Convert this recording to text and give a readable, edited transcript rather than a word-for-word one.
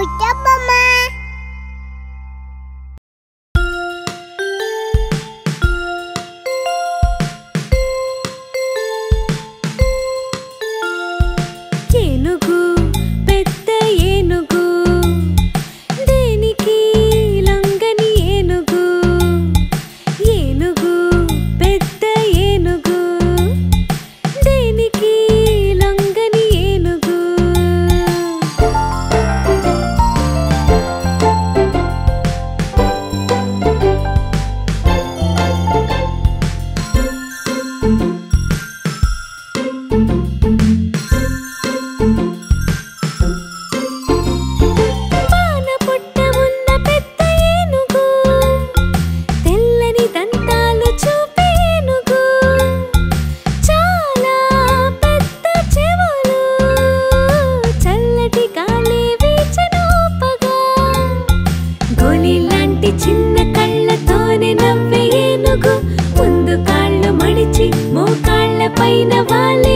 పుట్టబొమ్మ ఏనుగు పెద్ద ఏనుగు దేనికి లొంగని ఏనుగు ఏనుగు పెద్ద ఏనుగు దేనికి లొంగని ఏనుగు చిన్న కళ్ళతోనే నవ్వే ఏనుగు ముందు కాళ్ళు మడిచి మోకాళ్ళ పైన వాలి